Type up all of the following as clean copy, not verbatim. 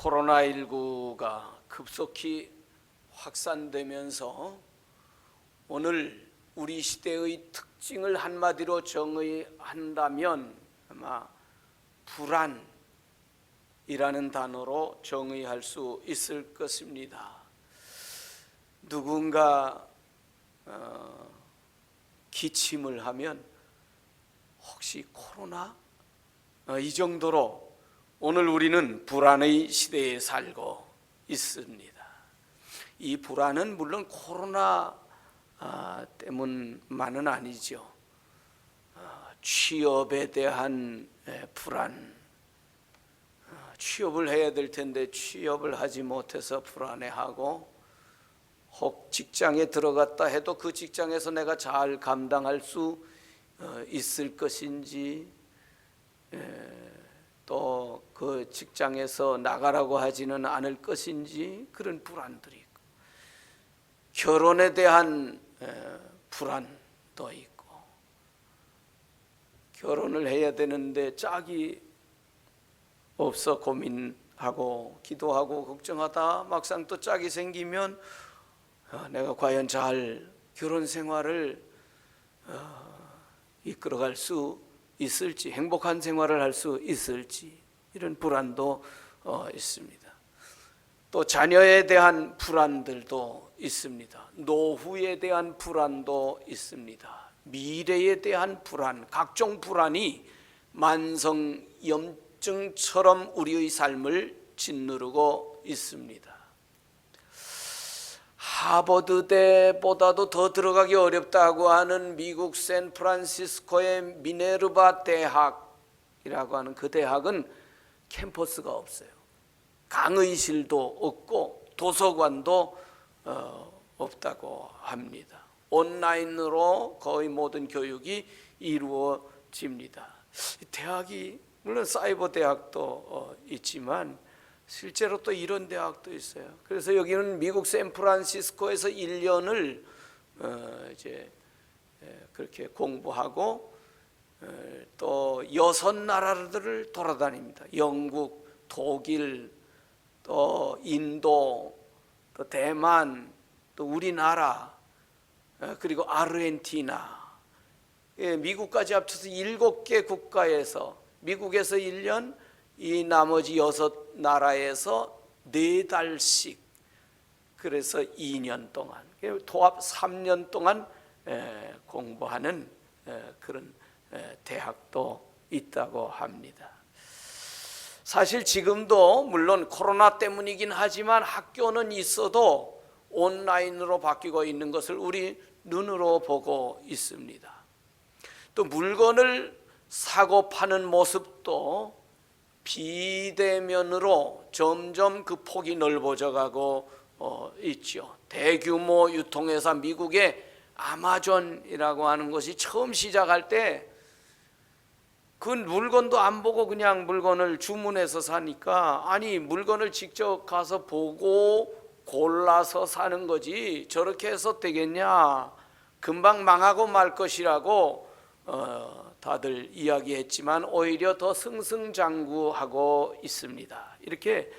코로나19가 급속히 확산되면서 오늘 우리 시대의 특징을 한마디로 정의한다면 아마 불안이라는 단어로 정의할 수 있을 것입니다. 누군가 기침을 하면 혹시 코로나? 이 정도로 오늘 우리는 불안의 시대에 살고 있습니다. 이 불안은 물론 코로나 때문만은 아니죠. 취업에 대한 불안, 취업을 해야 될 텐데 취업을 하지 못해서 불안해하고, 혹 직장에 들어갔다 해도 그 직장에서 내가 잘 감당할 수 있을 것인지, 또 그 직장에서 나가라고 하지는 않을 것인지, 그런 불안들이 있고, 결혼에 대한 불안도 있고, 결혼을 해야 되는데 짝이 없어 고민하고 기도하고 걱정하다 막상 또 짝이 생기면 내가 과연 잘 결혼 생활을 이끌어갈 수 있을지, 행복한 생활을 할 수 있을지, 이런 불안도 있습니다. 또 자녀에 대한 불안들도 있습니다. 노후에 대한 불안도 있습니다. 미래에 대한 불안, 각종 불안이 만성염증처럼 우리의 삶을 짓누르고 있습니다. 하버드대보다도 더 들어가기 어렵다고 하는 미국 샌프란시스코의 미네르바 대학이라고 하는 그 대학은 캠퍼스가 없어요. 강의실도 없고 도서관도 없다고 합니다. 온라인으로 거의 모든 교육이 이루어집니다. 대학이 물론 사이버 대학도 있지만 실제로 또 이런 대학도 있어요. 그래서 여기는 미국 샌프란시스코에서 1년을 이제 그렇게 공부하고 또 6나라들을 돌아다닙니다. 영국, 독일, 또 인도, 또 대만, 또 우리나라, 그리고 아르헨티나, 미국까지 합쳐서 7개 국가에서, 미국에서 1년, 이 나머지 6나라에서 4달씩, 그래서 2년 동안, 도합 3년 동안 공부하는 그런 대학도 있다고 합니다. 사실 지금도 물론 코로나 때문이긴 하지만 학교는 있어도 온라인으로 바뀌고 있는 것을 우리 눈으로 보고 있습니다. 또 물건을 사고 파는 모습도 비대면으로 점점 그 폭이 넓어져 가고 있죠. 대규모 유통회사 미국의 아마존이라고 하는 것이 처음 시작할 때 그 물건도 안 보고 그냥 물건을 주문해서 사니까, 아니 물건을 직접 가서 보고 골라서 사는 거지 저렇게 해서 되겠냐, 금방 망하고 말 것이라고 다들 이야기했지만 오히려 더 승승장구하고 있습니다. 이렇게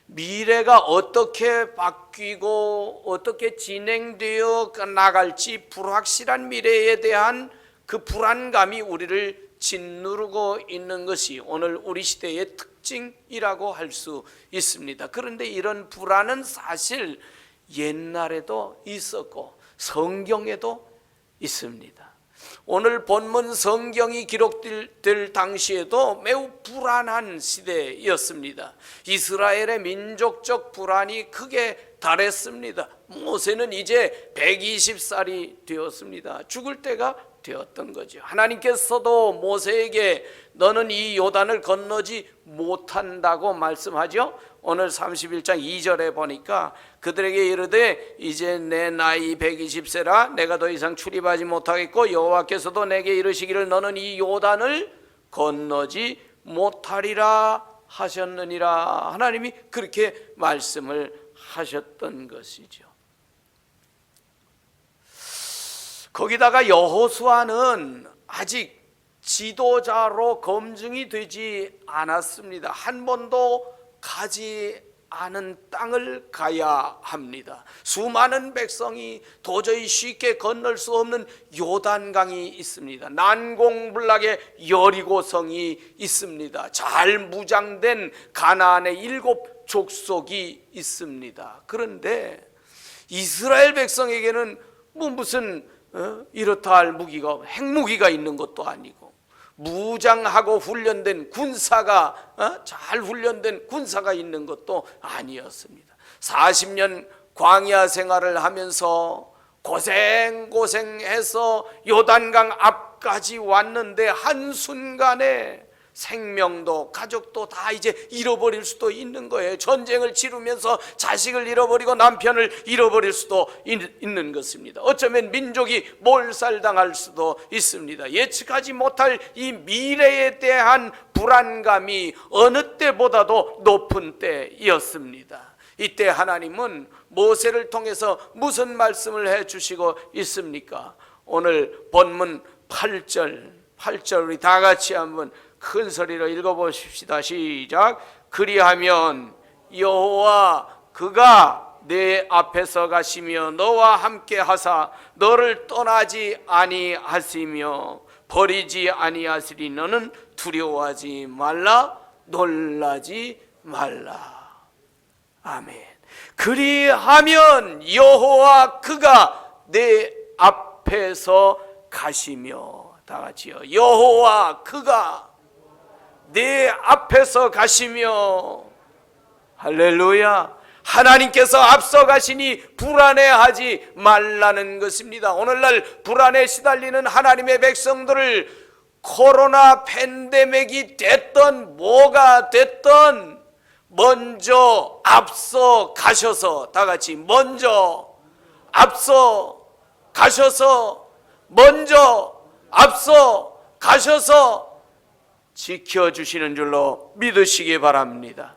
미래가 어떻게 바뀌고 어떻게 진행되어 나갈지 불확실한 미래에 대한 그 불안감이 우리를 짓누르고 있는 것이 오늘 우리 시대의 특징이라고 할 수 있습니다. 그런데 이런 불안은 사실 옛날에도 있었고 성경에도 있습니다. 오늘 본문 성경이 기록될 당시에도 매우 불안한 시대였습니다. 이스라엘의 민족적 불안이 크게 달했습니다. 모세는 이제 120살이 되었습니다. 죽을 때가 되었던 거죠. 하나님께서도 모세에게 너는 이 요단을 건너지 못한다고 말씀하죠. 오늘 31장 2절에 보니까 그들에게 이르되 이제 내 나이 120세라 내가 더 이상 출입하지 못하겠고 여호와께서도 내게 이르시기를 너는 이 요단을 건너지 못하리라 하셨느니라. 하나님이 그렇게 말씀을 하셨던 것이죠. 거기다가 여호수아는 아직 지도자로 검증이 되지 않았습니다. 한 번도 가지 않은 땅을 가야 합니다. 수많은 백성이 도저히 쉽게 건널 수 없는 요단강이 있습니다. 난공불락의 여리고성이 있습니다. 잘 무장된 가나안의 7 족속이 있습니다. 그런데 이스라엘 백성에게는 무슨 이렇다 할 무기가, 핵무기가 있는 것도 아니고 무장하고 훈련된 군사가, 잘 훈련된 군사가 있는 것도 아니었습니다. 40년 광야 생활을 하면서 고생해서 요단강 앞까지 왔는데 한순간에 생명도 가족도 다 이제 잃어버릴 수도 있는 거예요. 전쟁을 치르면서 자식을 잃어버리고 남편을 잃어버릴 수도 있는 것입니다. 어쩌면 민족이 몰살당할 수도 있습니다. 예측하지 못할 이 미래에 대한 불안감이 어느 때보다도 높은 때였습니다. 이때 하나님은 모세를 통해서 무슨 말씀을 해주시고 있습니까? 오늘 본문 8절 우리 다 같이 한번 큰 소리로 읽어보십시다. 시작. 그리하면 여호와 그가 내 앞에서 가시며 너와 함께 하사 너를 떠나지 아니하시며 버리지 아니하시리. 너는 두려워하지 말라, 놀라지 말라. 아멘. 그리하면 여호와 그가 내 앞에서 가시며, 다 같이요. 여호와 그가 내 앞에서 가시며. 할렐루야. 하나님께서 앞서 가시니 불안해하지 말라는 것입니다. 오늘날 불안에 시달리는 하나님의 백성들을 코로나 팬데믹이 됐던 뭐가 됐던 먼저 앞서 가셔서, 다 같이 먼저 앞서 가셔서, 먼저 앞서 가셔서 지켜주시는 줄로 믿으시기 바랍니다.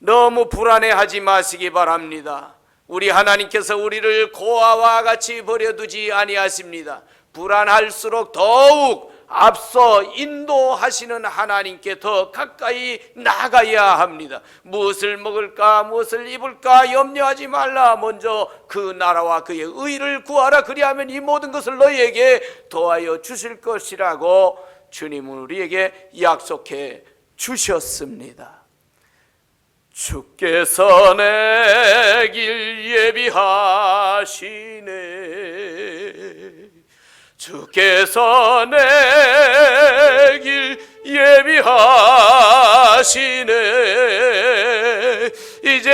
너무 불안해하지 마시기 바랍니다. 우리 하나님께서 우리를 고아와 같이 버려두지 아니하십니다. 불안할수록 더욱 앞서 인도하시는 하나님께 더 가까이 나가야 합니다. 무엇을 먹을까, 무엇을 입을까 염려하지 말라. 먼저 그 나라와 그의 의를 구하라. 그리하면 이 모든 것을 너희에게 더하여 주실 것이라고 주님은 우리에게 약속해 주셨습니다. 주께서 내 길 예비하시네. 주께서 내 길 예비하시네. 이제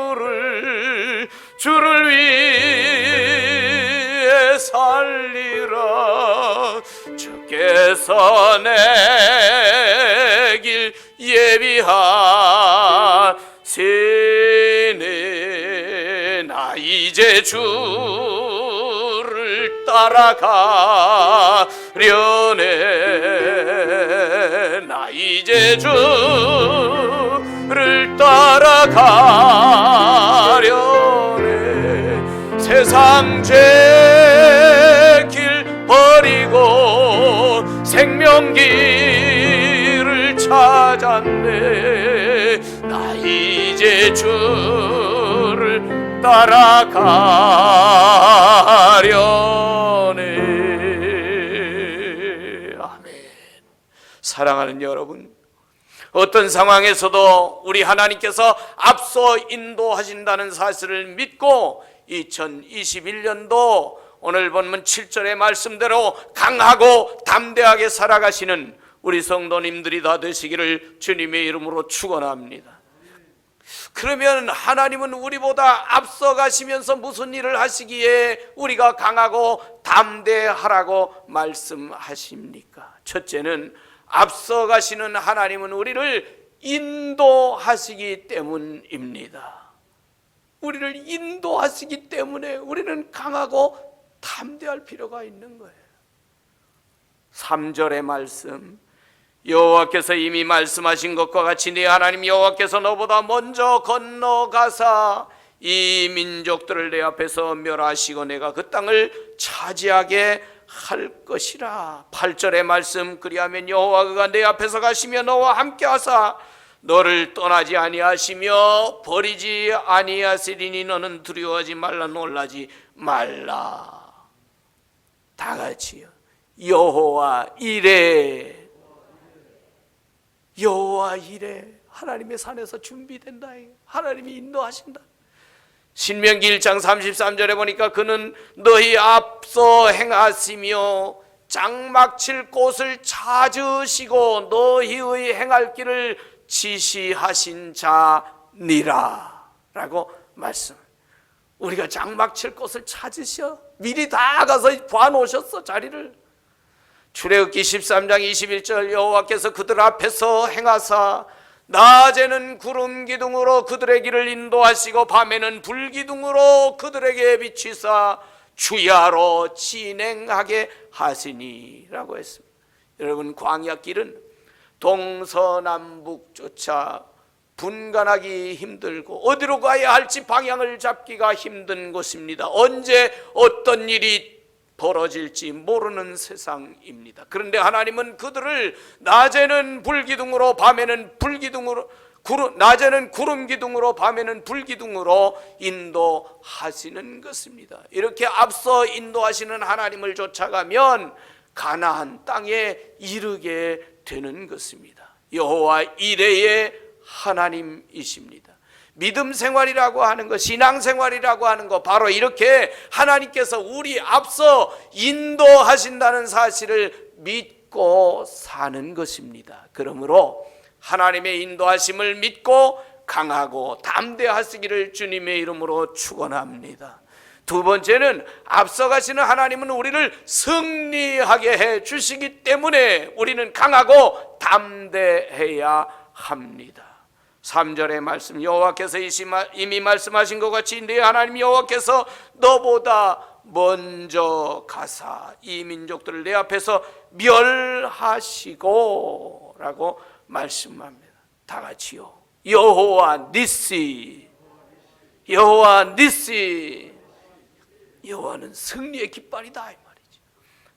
하루하루를 주를 위해 살리라. 주께서 내 길 예비하시네. 나 이제 주를 따라가려네. 나 이제 주를 따라가려네. 세상 죄 길 버리고 생명길을 찾았네. 나 이제 주를 따라가려네. 아멘. 사랑하는 여러분, 어떤 상황에서도 우리 하나님께서 앞서 인도하신다는 사실을 믿고 2021년도 오늘 본문 7절의 말씀대로 강하고 담대하게 살아가시는 우리 성도님들이 다 되시기를 주님의 이름으로 축원합니다. 그러면 하나님은 우리보다 앞서 가시면서 무슨 일을 하시기에 우리가 강하고 담대하라고 말씀하십니까? 첫째는 앞서 가시는 하나님은 우리를 인도하시기 때문입니다. 우리를 인도하시기 때문에 우리는 강하고 담대할 필요가 있는 거예요. 3절의 말씀, 여호와께서 이미 말씀하신 것과 같이 네 하나님 여호와께서 너보다 먼저 건너가사 이 민족들을 내 앞에서 멸하시고 내가 그 땅을 차지하게 할 것이라. 8절의 말씀, 그리하면 여호와 그가 내 앞에서 가시며 너와 함께 하사 너를 떠나지 아니하시며 버리지 아니하시리니 너는 두려워하지 말라, 놀라지 말라. 다 같이요. 여호와 이레. 여호와 이레. 하나님의 산에서 준비된다. 하나님이 인도하신다. 신명기 1장 33절에 보니까 그는 너희 앞서 행하시며 장막칠 곳을 찾으시고 너희의 행할 길을 지시하신 자니라 라고 말씀. 우리가 장막칠 곳을 찾으셔. 미리 다 가서 봐놓으셨어, 자리를. 출애굽기 13장 21절, 여호와께서 그들 앞에서 행하사 낮에는 구름 기둥으로 그들의 길을 인도하시고 밤에는 불 기둥으로 그들에게 비치사 주야로 진행하게 하시니 라고 했습니다. 여러분, 광야길은 동서남북조차 분간하기 힘들고 어디로 가야 할지 방향을 잡기가 힘든 곳입니다. 언제 어떤 일이 벌어질지 모르는 세상입니다. 그런데 하나님은 그들을 낮에는 불기둥으로 밤에는 불기둥으로, 낮에는 구름 기둥으로 밤에는 불기둥으로 인도하시는 것입니다. 이렇게 앞서 인도하시는 하나님을 쫓아가면 가나안 땅에 이르게 되는 것입니다. 여호와 이레의 하나님이십니다. 믿음 생활이라고 하는 것, 신앙 생활이라고 하는 것, 바로 이렇게 하나님께서 우리 앞서 인도하신다는 사실을 믿고 사는 것입니다. 그러므로 하나님의 인도하심을 믿고 강하고 담대하시기를 주님의 이름으로 축원합니다. 두 번째는 앞서가시는 하나님은 우리를 승리하게 해 주시기 때문에 우리는 강하고 담대해야 합니다. 3절의 말씀, 여호와께서 이미 말씀하신 것 같이 네 하나님 여호와께서 너보다 먼저 가사 이 민족들을 내 앞에서 멸하시고 라고 말씀합니다. 다 같이요. 여호와 니시. 여호와 니시. 여호와는 승리의 깃발이다 이 말이지.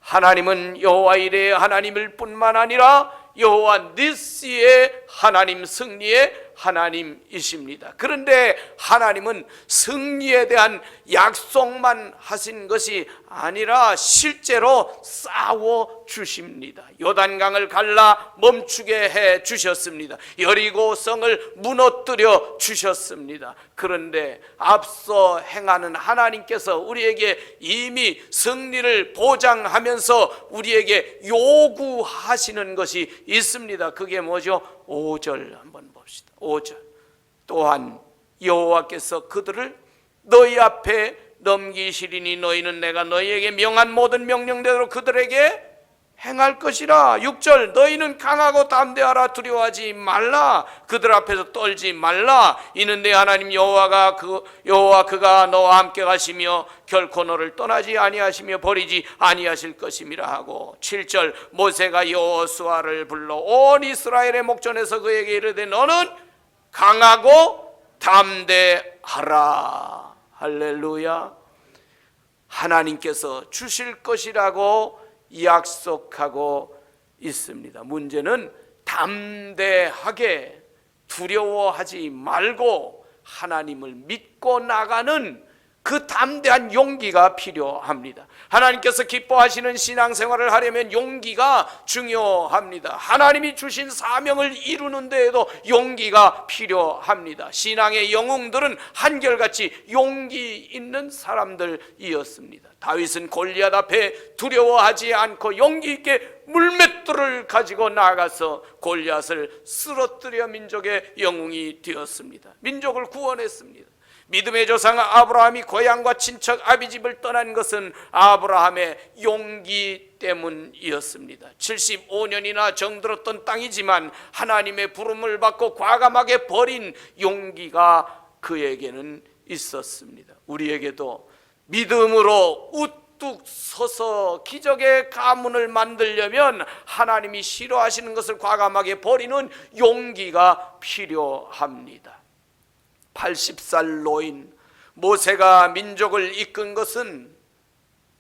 하나님은 여호와 이레의 하나님일 뿐만 아니라 여호와 니시의 하나님, 승리의 하나님이십니다. 그런데 하나님은 승리에 대한 약속만 하신 것이 아니라 실제로 싸워 주십니다. 요단강을 갈라 멈추게 해 주셨습니다. 여리고성을 무너뜨려 주셨습니다. 그런데 앞서 행하는 하나님께서 우리에게 이미 승리를 보장하면서 우리에게 요구하시는 것이 있습니다. 그게 뭐죠? 5절 한번 봅시다. 5절, 또한 여호와께서 그들을 너희 앞에 넘기시리니 너희는 내가 너희에게 명한 모든 명령대로 그들에게 행할 것이라. 6절, 너희는 강하고 담대하라. 두려워하지 말라. 그들 앞에서 떨지 말라. 이는 내 하나님 여호와 그가 너와 함께 가시며 결코 너를 떠나지 아니하시며 버리지 아니하실 것임이라 하고. 7절, 모세가 여호수아를 불러 온 이스라엘의 목전에서 그에게 이르되 너는 강하고 담대하라. 할렐루야. 하나님께서 주실 것이라고 약속하고 있습니다. 문제는 담대하게 두려워하지 말고 하나님을 믿고 나가는 그 담대한 용기가 필요합니다. 하나님께서 기뻐하시는 신앙생활을 하려면 용기가 중요합니다. 하나님이 주신 사명을 이루는 데에도 용기가 필요합니다. 신앙의 영웅들은 한결같이 용기 있는 사람들이었습니다. 다윗은 골리앗 앞에 두려워하지 않고 용기 있게 물맷돌을 가지고 나가서 골리앗을 쓰러뜨려 민족의 영웅이 되었습니다. 민족을 구원했습니다. 믿음의 조상 아브라함이 고향과 친척 아비집을 떠난 것은 아브라함의 용기 때문이었습니다. 75년이나 정들었던 땅이지만 하나님의 부름을 받고 과감하게 버린 용기가 그에게는 있었습니다. 우리에게도 믿음으로 우뚝 서서 기적의 가문을 만들려면 하나님이 싫어하시는 것을 과감하게 버리는 용기가 필요합니다. 80살 노인 모세가 민족을 이끈 것은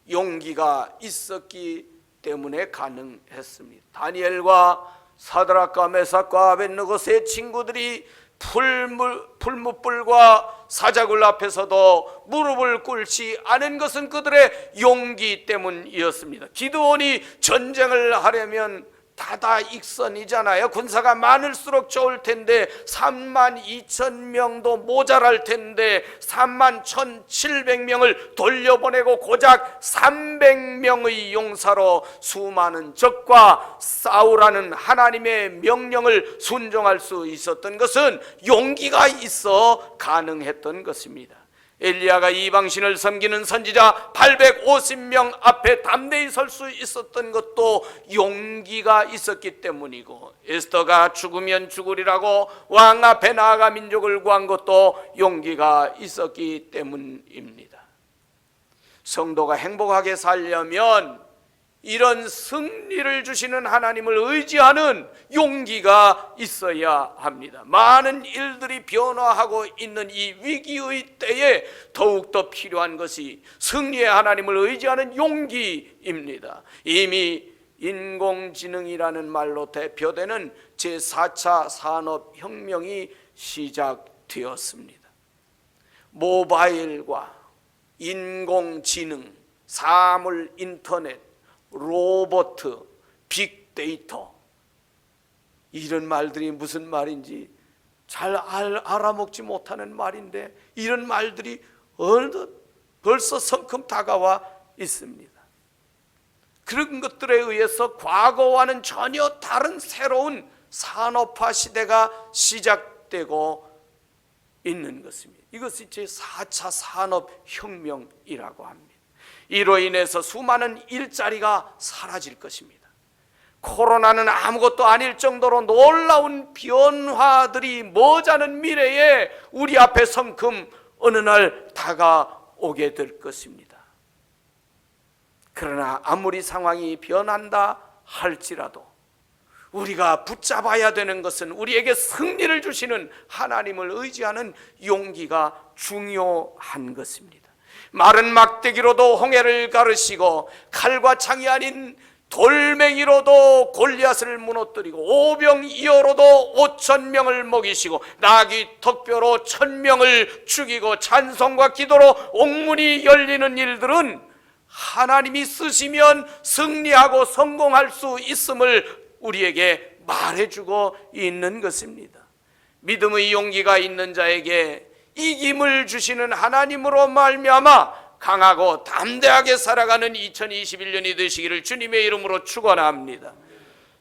용기가 있었기 때문에 가능했습니다. 다니엘과 사드락과 메삭과 아벳느고 세 친구들이 풀무불과 사자굴 앞에서도 무릎을 꿇지 않은 것은 그들의 용기 때문이었습니다. 기드온이 전쟁을 하려면 다다익선이잖아요. 군사가 많을수록 좋을 텐데 32,000명도 모자랄 텐데 31,700명을 돌려보내고 고작 300명의 용사로 수많은 적과 싸우라는 하나님의 명령을 순종할 수 있었던 것은 용기가 있어 가능했던 것입니다. 엘리야가 이방신을 섬기는 선지자 850명 앞에 담대히 설 수 있었던 것도 용기가 있었기 때문이고, 에스더가 죽으면 죽으리라고 왕 앞에 나아가 민족을 구한 것도 용기가 있었기 때문입니다. 성도가 행복하게 살려면 이런 승리를 주시는 하나님을 의지하는 용기가 있어야 합니다. 많은 일들이 변화하고 있는 이 위기의 때에 더욱더 필요한 것이 승리의 하나님을 의지하는 용기입니다. 이미 인공지능이라는 말로 대표되는 제4차 산업혁명이 시작되었습니다. 모바일과 인공지능, 사물 인터넷, 로봇, 빅데이터, 이런 말들이 무슨 말인지 잘 알아먹지 못하는 말인데 이런 말들이 벌써 성큼 다가와 있습니다. 그런 것들에 의해서 과거와는 전혀 다른 새로운 산업화 시대가 시작되고 있는 것입니다. 이것이 제4차 산업혁명이라고 합니다. 이로 인해서 수많은 일자리가 사라질 것입니다. 코로나는 아무것도 아닐 정도로 놀라운 변화들이 머지않은 미래에 우리 앞에 성큼 어느 날 다가오게 될 것입니다. 그러나 아무리 상황이 변한다 할지라도 우리가 붙잡아야 되는 것은 우리에게 승리를 주시는 하나님을 의지하는 용기가 중요한 것입니다. 마른 막대기로도 홍해를 가르시고 칼과 창이 아닌 돌멩이로도 골리앗을 무너뜨리고 오병이어로도 5,000명을 먹이시고 나귀 턱뼈로 1,000명을 죽이고 찬송과 기도로 옥문이 열리는 일들은 하나님이 쓰시면 승리하고 성공할 수 있음을 우리에게 말해주고 있는 것입니다. 믿음의 용기가 있는 자에게 이김을 주시는 하나님으로 말미암아 강하고 담대하게 살아가는 2021년이 되시기를 주님의 이름으로 축원합니다.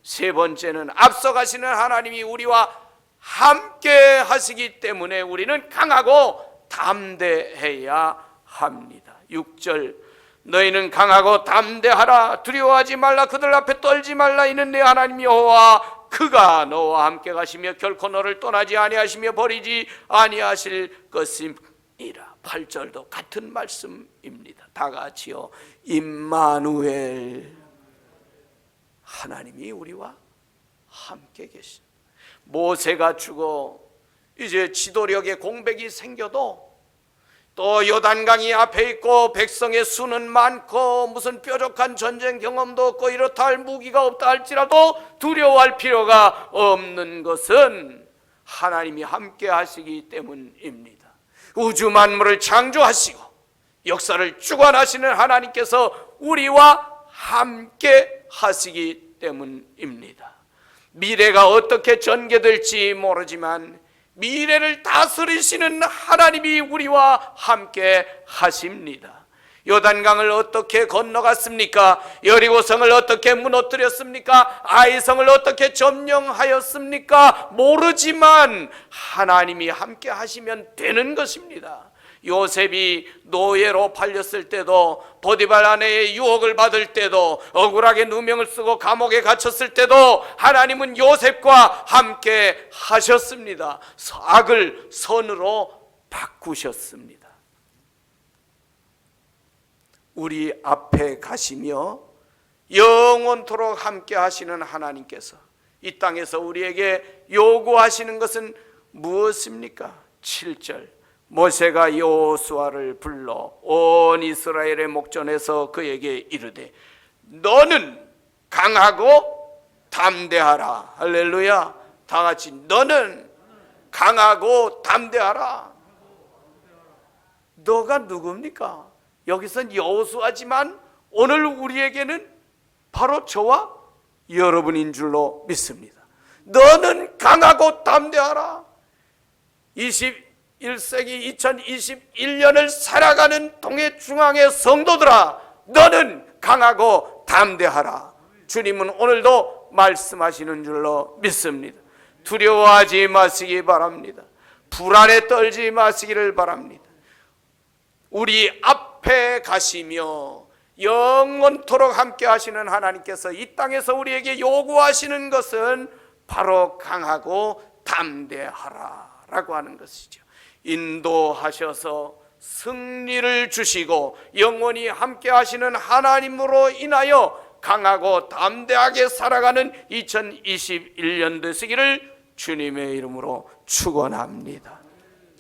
세 번째는 앞서가시는 하나님이 우리와 함께 하시기 때문에 우리는 강하고 담대해야 합니다. 6절, 너희는 강하고 담대하라, 두려워하지 말라, 그들 앞에 떨지 말라. 이는 내 하나님 여호와 그가 너와 함께 가시며 결코 너를 떠나지 아니하시며 버리지 아니하실 것임이라. 8절도 같은 말씀입니다. 다 같이요. 임마누엘, 하나님이 우리와 함께 계신. 모세가 죽어 이제 지도력의 공백이 생겨도 또 요단강이 앞에 있고 백성의 수는 많고 무슨 뾰족한 전쟁 경험도 없고 이렇다 할 무기가 없다 할지라도 두려워할 필요가 없는 것은 하나님이 함께 하시기 때문입니다. 우주 만물을 창조하시고 역사를 주관하시는 하나님께서 우리와 함께 하시기 때문입니다. 미래가 어떻게 전개될지 모르지만 미래를 다스리시는 하나님이 우리와 함께 하십니다. 요단강을 어떻게 건너갔습니까? 여리고성을 어떻게 무너뜨렸습니까? 아이성을 어떻게 점령하였습니까? 모르지만 하나님이 함께 하시면 되는 것입니다. 요셉이 노예로 팔렸을 때도, 보디발 아내의 유혹을 받을 때도, 억울하게 누명을 쓰고 감옥에 갇혔을 때도 하나님은 요셉과 함께 하셨습니다. 악을 선으로 바꾸셨습니다. 우리 앞에 가시며 영원토록 함께 하시는 하나님께서 이 땅에서 우리에게 요구하시는 것은 무엇입니까? 7절, 모세가 여호수아를 불러 온 이스라엘의 목전에서 그에게 이르되 너는 강하고 담대하라. 할렐루야. 다 같이 너는 강하고 담대하라. 너가 누굽니까? 여기선 여호수아지만 오늘 우리에게는 바로 저와 여러분인 줄로 믿습니다. 너는 강하고 담대하라. 21세기 2021년을 살아가는 동해중앙의 성도들아, 너는 강하고 담대하라. 주님은 오늘도 말씀하시는 줄로 믿습니다. 두려워하지 마시기 바랍니다. 불안에 떨지 마시기를 바랍니다. 우리 앞에 가시며 영원토록 함께 하시는 하나님께서 이 땅에서 우리에게 요구하시는 것은 바로 강하고 담대하라 라고 하는 것이죠. 인도하셔서 승리를 주시고 영원히 함께 하시는 하나님으로 인하여 강하고 담대하게 살아가는 2021년 되시기를 주님의 이름으로 축원합니다.